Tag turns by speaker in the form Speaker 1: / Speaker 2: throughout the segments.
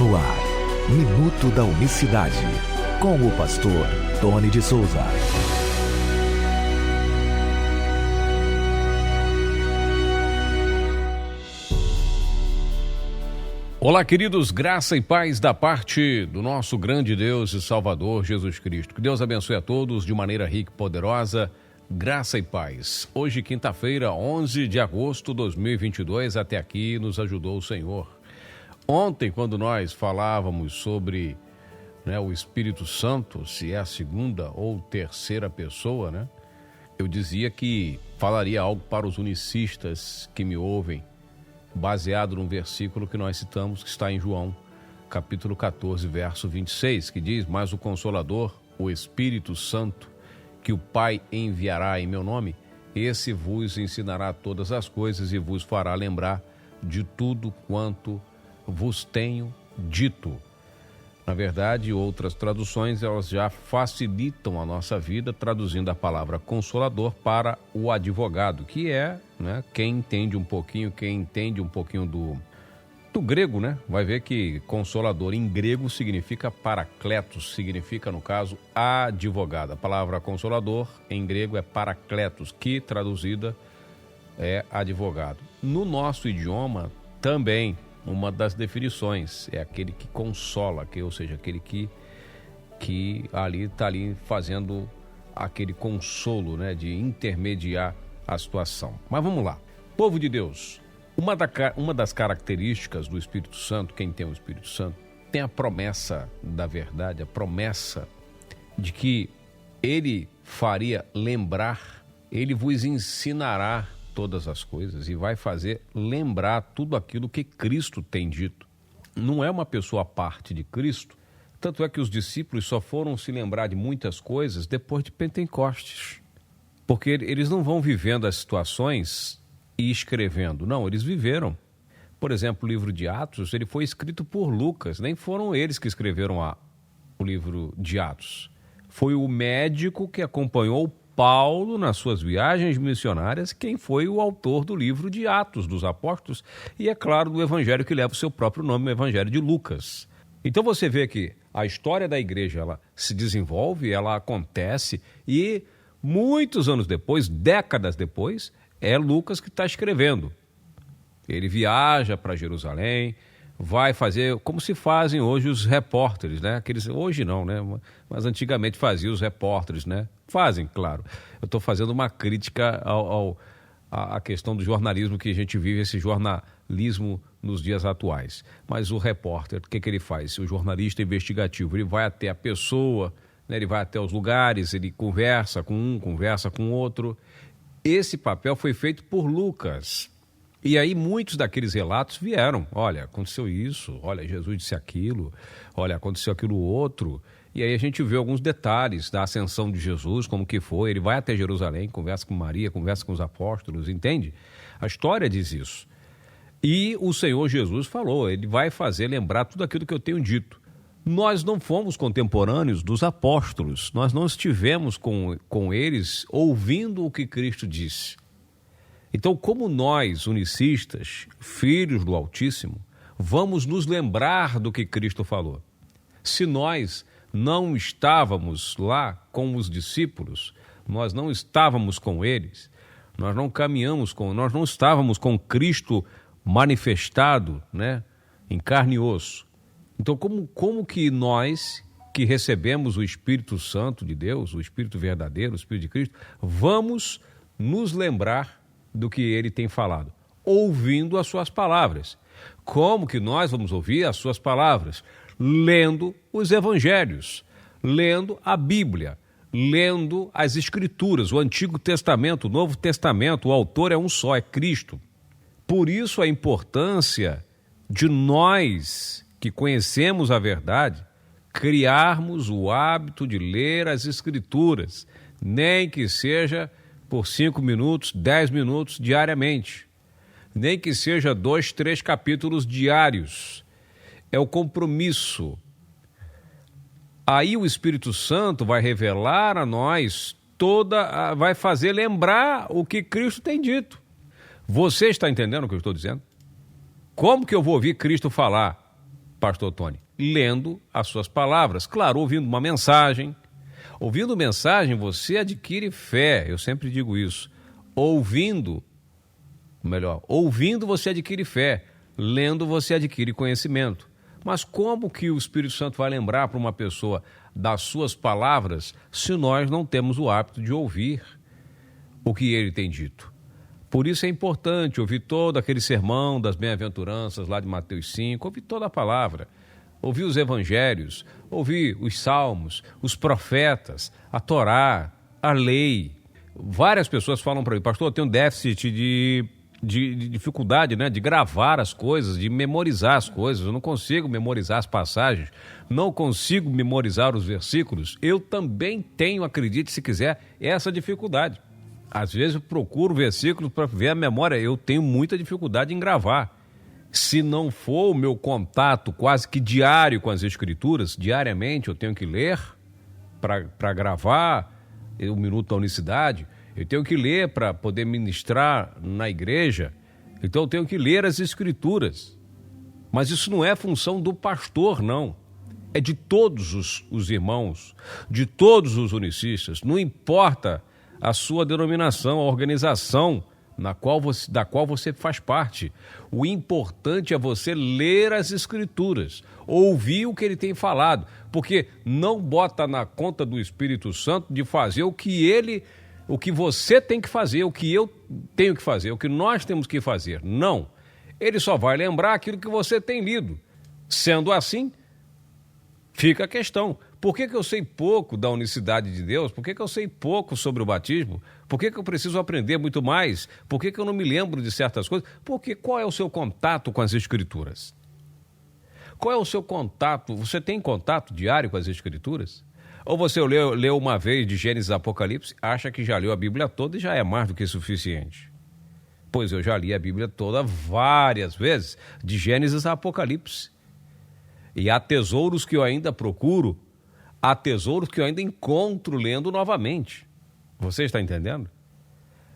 Speaker 1: No ar, Minuto da Unicidade, com o pastor Tony de Souza.
Speaker 2: Olá, queridos, graça e paz da parte do nosso grande Deus e Salvador Jesus Cristo. Que Deus abençoe a todos de maneira rica e poderosa. Graça e paz. Hoje, quinta-feira, 11 de agosto de 2022, até aqui nos ajudou o Senhor. Ontem, quando nós falávamos sobre o Espírito Santo, se é a segunda ou terceira pessoa, eu dizia que falaria algo para os unicistas que me ouvem, baseado num versículo que nós citamos, que está em João, capítulo 14, verso 26, que diz: "Mas o Consolador, o Espírito Santo, que o Pai enviará em meu nome, esse vos ensinará todas as coisas e vos fará lembrar de tudo quanto vos tenho dito." Na verdade, outras traduções, elas já facilitam a nossa vida, traduzindo a palavra consolador para o advogado, que é quem entende um pouquinho do grego, vai ver que consolador em grego significa parakletos, significa, no caso, advogado. A palavra consolador em grego é parakletos, que traduzida é advogado. No nosso idioma, também, uma das definições é aquele que consola, ou seja, aquele que está ali fazendo aquele consolo, de intermediar a situação. Mas vamos lá. Povo de Deus, uma das características do Espírito Santo, quem tem o Espírito Santo, tem a promessa da verdade, a promessa de que ele faria lembrar, ele vos ensinará todas as coisas e vai fazer lembrar tudo aquilo que Cristo tem dito. Não é uma pessoa à parte de Cristo, tanto é que os discípulos só foram se lembrar de muitas coisas depois de Pentecostes, porque eles não vão vivendo as situações e escrevendo, não, eles viveram. Por exemplo, o livro de Atos, ele foi escrito por Lucas, nem foram eles que escreveram o livro de Atos. Foi o médico que acompanhou Paulo nas suas viagens missionárias quem foi o autor do livro de Atos dos Apóstolos e, é claro, do evangelho que leva o seu próprio nome, o evangelho de Lucas. Então você vê que a história da igreja, ela se desenvolve, ela acontece e muitos anos depois, décadas depois, é Lucas que está escrevendo. Ele viaja para Jerusalém, vai fazer como se fazem hoje os repórteres, hoje não, mas antigamente faziam os repórteres, Fazem, claro. Eu estou fazendo uma crítica à questão do jornalismo que a gente vive, esse jornalismo nos dias atuais. Mas o repórter, o que ele faz? O jornalista investigativo, ele vai até a pessoa, ele vai até os lugares, ele conversa com um, conversa com outro. Esse papel foi feito por Lucas. E aí muitos daqueles relatos vieram. Olha, aconteceu isso, olha, Jesus disse aquilo, olha, aconteceu aquilo outro. E aí a gente vê alguns detalhes da ascensão de Jesus, como que foi. Ele vai até Jerusalém, conversa com Maria, conversa com os apóstolos, entende? A história diz isso. E o Senhor Jesus falou, ele vai fazer lembrar tudo aquilo que eu tenho dito. Nós não fomos contemporâneos dos apóstolos, nós não estivemos com eles ouvindo o que Cristo disse. Então, como nós, unicistas, filhos do Altíssimo, vamos nos lembrar do que Cristo falou? Se nós não estávamos lá com os discípulos, nós não estávamos com eles, nós não estávamos com Cristo manifestado, em carne e osso. Então, como que nós, que recebemos o Espírito Santo de Deus, o Espírito verdadeiro, o Espírito de Cristo, vamos nos lembrar do que ele tem falado? Ouvindo as suas palavras. Como que nós vamos ouvir as suas palavras? Lendo os evangelhos, lendo a Bíblia, lendo as Escrituras, o Antigo Testamento, o Novo Testamento. O autor é um só, é Cristo. Por isso a importância de nós, que conhecemos a verdade, criarmos o hábito de ler as Escrituras, nem que seja por 5 minutos, 10 minutos diariamente, nem que seja 2, 3 capítulos diários. É o compromisso. Aí o Espírito Santo vai revelar a nós vai fazer lembrar o que Cristo tem dito. Você está entendendo o que eu estou dizendo? Como que eu vou ouvir Cristo falar? pastor Tony? Lendo as suas palavras. Claro, ouvindo uma mensagem. Ouvindo mensagem, você adquire fé. Eu sempre digo isso. Ouvindo você adquire fé. Lendo, você adquire conhecimento. Mas como que o Espírito Santo vai lembrar para uma pessoa das suas palavras se nós não temos o hábito de ouvir o que ele tem dito? Por isso é importante ouvir todo aquele sermão das bem-aventuranças lá de Mateus 5, ouvir toda a palavra, ouvir os evangelhos, ouvir os salmos, os profetas, a Torá, a lei. Várias pessoas falam para mim, pastor, eu tenho déficit de dificuldade, né, de gravar as coisas, de memorizar as coisas. Eu não consigo memorizar as passagens, não consigo memorizar os versículos. Eu também tenho, acredite se quiser, essa dificuldade. Às vezes eu procuro versículos para ver a memória, eu tenho muita dificuldade em gravar. Se não for o meu contato quase que diário com as Escrituras, diariamente eu tenho que ler para gravar o Minuto da Unicidade, eu tenho que ler para poder ministrar na igreja, então eu tenho que ler as Escrituras. Mas isso não é função do pastor, não. É de todos os irmãos, de todos os unicistas, não importa a sua denominação, a organização da qual você faz parte. O importante é você ler as Escrituras, ouvir o que ele tem falado, porque não bota na conta do Espírito Santo de fazer o que você tem que fazer, o que eu tenho que fazer, o que nós temos que fazer. Não. Ele só vai lembrar aquilo que você tem lido. Sendo assim, fica a questão. Por que eu sei pouco da unicidade de Deus? Por que eu sei pouco sobre o batismo? Por que eu preciso aprender muito mais? Por que eu não me lembro de certas coisas? Porque qual é o seu contato com as Escrituras? Qual é o seu contato? Você tem contato diário com as Escrituras? Ou você leu uma vez de Gênesis a Apocalipse, acha que já leu a Bíblia toda e já é mais do que suficiente? Pois eu já li a Bíblia toda várias vezes, de Gênesis a Apocalipse. E há tesouros que eu ainda procuro, há tesouros que eu ainda encontro lendo novamente. Você está entendendo?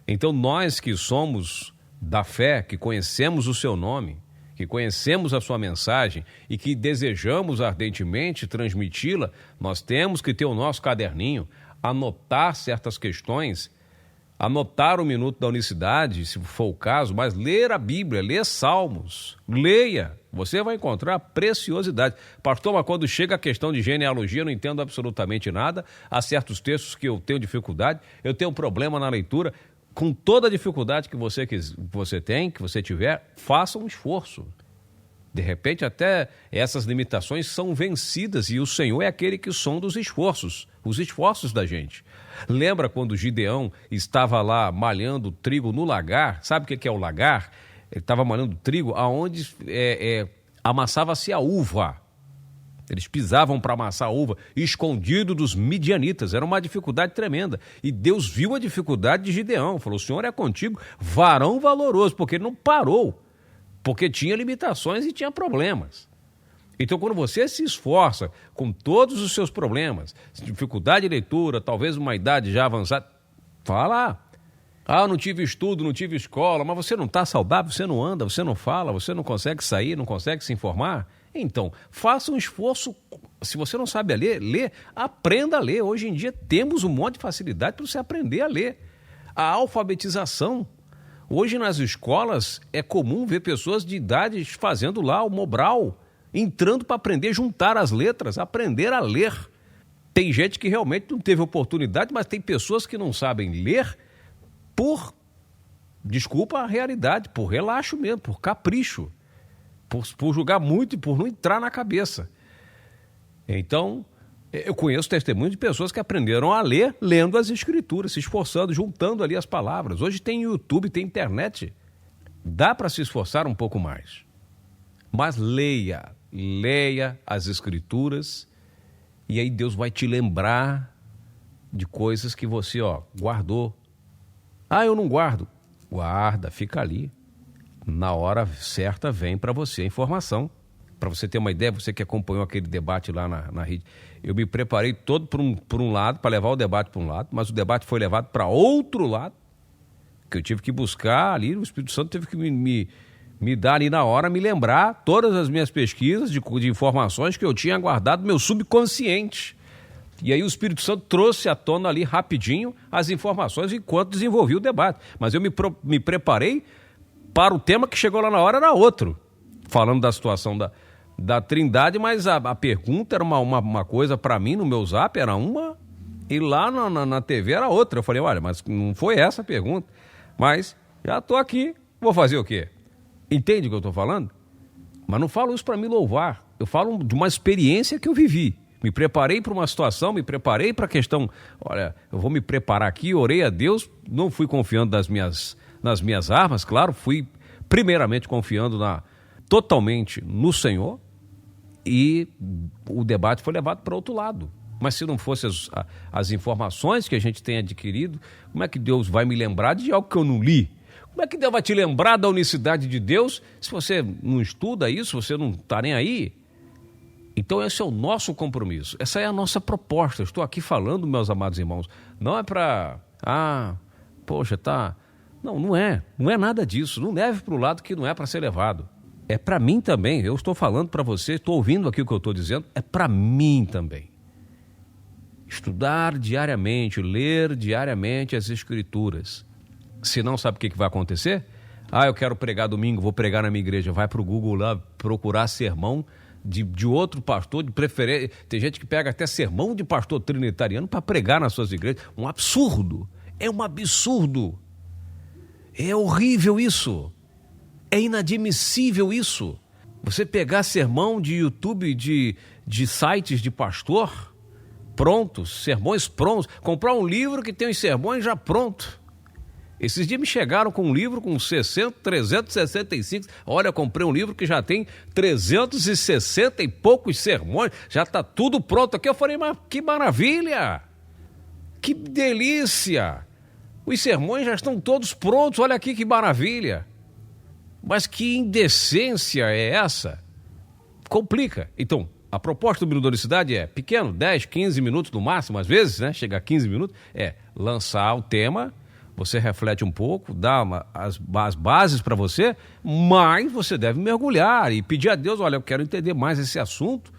Speaker 2: Então nós que somos da fé, que conhecemos o seu nome, que conhecemos a sua mensagem e que desejamos ardentemente transmiti-la, nós temos que ter o nosso caderninho, anotar certas questões, anotar o Minuto da Unicidade, se for o caso, mas ler a Bíblia, ler Salmos, leia, você vai encontrar preciosidade. Pastor, mas quando chega a questão de genealogia, eu não entendo absolutamente nada, há certos textos que eu tenho dificuldade, eu tenho um problema na leitura. Com toda a dificuldade que você tem, que você tiver, faça um esforço. De repente, até essas limitações são vencidas e o Senhor é aquele que sonda os esforços da gente. Lembra quando Gideão estava lá malhando trigo no lagar? Sabe o que é o lagar? Ele estava malhando trigo aonde amassava-se a uva. Eles pisavam para amassar a uva, escondido dos midianitas. Era uma dificuldade tremenda. E Deus viu a dificuldade de Gideão. Falou, o Senhor é contigo, varão valoroso, porque ele não parou. Porque tinha limitações e tinha problemas. Então, quando você se esforça com todos os seus problemas, dificuldade de leitura, talvez uma idade já avançada, fala, não tive estudo, não tive escola, mas você não está saudável, você não anda, você não fala, você não consegue sair, não consegue se informar. Então, faça um esforço. Se você não sabe ler, aprenda a ler. Hoje em dia temos um monte de facilidade para você aprender a ler. A alfabetização. Hoje nas escolas é comum ver pessoas de idades fazendo lá o Mobral, entrando para aprender a juntar as letras, aprender a ler. Tem gente que realmente não teve oportunidade, mas tem pessoas que não sabem ler desculpa a realidade, por relaxo mesmo, por capricho. Por julgar muito e por não entrar na cabeça. Então, eu conheço testemunhos de pessoas que aprenderam a ler lendo as Escrituras, se esforçando, juntando ali as palavras. Hoje tem YouTube, tem internet. Dá para se esforçar um pouco mais. Mas leia as Escrituras e aí Deus vai te lembrar de coisas que você guardou. Eu não guardo. Guarda, fica ali. Na hora certa vem para você a informação. Para você ter uma ideia, você que acompanhou aquele debate lá na rede, eu me preparei todo por um lado, para levar o debate para um lado, mas o debate foi levado para outro lado, que eu tive que buscar ali, o Espírito Santo teve que me dar ali na hora, me lembrar todas as minhas pesquisas de informações que eu tinha guardado no meu subconsciente. E aí o Espírito Santo trouxe à tona ali rapidinho as informações enquanto desenvolvi o debate. Mas eu me preparei para o tema que chegou lá na hora, era outro. Falando da situação da Trindade, mas a pergunta era uma coisa para mim no meu zap, era uma, e lá na TV era outra. Eu falei, olha, mas não foi essa a pergunta. Mas já estou aqui, vou fazer o quê? Entende o que eu estou falando? Mas não falo isso para me louvar. Eu falo de uma experiência que eu vivi. Me preparei para uma situação, me preparei para a questão. Olha, eu vou me preparar aqui, orei a Deus, não fui confiando nas minhas armas, claro, fui primeiramente confiando totalmente no Senhor, e o debate foi levado para outro lado. Mas se não fossem as informações que a gente tem adquirido, como é que Deus vai me lembrar de algo que eu não li? Como é que Deus vai te lembrar da unicidade de Deus se você não estuda isso, você não está nem aí? Então esse é o nosso compromisso, essa é a nossa proposta. Eu estou aqui falando, meus amados irmãos, não é para, não é nada disso, não leve para o lado que não é para ser levado. É para mim também, eu estou falando para você, estou ouvindo aqui o que eu estou dizendo, é para mim também. Estudar diariamente, ler diariamente as Escrituras. Se não, sabe o que vai acontecer? Eu quero pregar domingo, vou pregar na minha igreja, vai para o Google lá procurar sermão de outro pastor, de preferência. Tem gente que pega até sermão de pastor trinitariano para pregar nas suas igrejas. Um absurdo, é um absurdo. É horrível isso. É inadmissível isso. Você pegar sermão de YouTube, de sites de pastor, prontos, sermões prontos, comprar um livro que tem os sermões já prontos. Esses dias me chegaram com um livro com 365. Olha, eu comprei um livro que já tem 360 e poucos sermões, já está tudo pronto aqui. Eu falei, mas que maravilha! Que delícia! Os sermões já estão todos prontos, olha aqui que maravilha! Mas que indecência é essa? Complica. Então, a proposta do Minuto da Unicidade é pequeno, 10, 15 minutos no máximo, às vezes, né? Chega a 15 minutos, lançar o tema. Você reflete um pouco, dá as bases para você, mas você deve mergulhar e pedir a Deus, olha, eu quero entender mais esse assunto.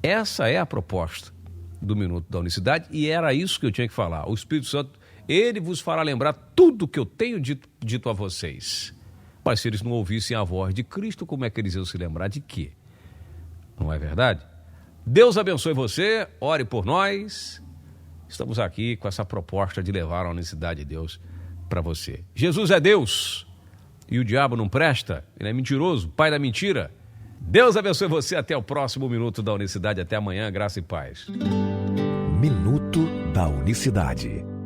Speaker 2: Essa é a proposta do Minuto da Unicidade e era isso que eu tinha que falar. O Espírito Santo, ele vos fará lembrar tudo que eu tenho dito a vocês. Mas se eles não ouvissem a voz de Cristo, como é que eles iam se lembrar de quê? Não é verdade? Deus abençoe você, ore por nós. Estamos aqui com essa proposta de levar a unicidade de Deus para você. Jesus é Deus e o diabo não presta, ele é mentiroso, pai da mentira. Deus abençoe você, até o próximo Minuto da Unicidade, até amanhã, graça e paz.
Speaker 1: Minuto da Unicidade.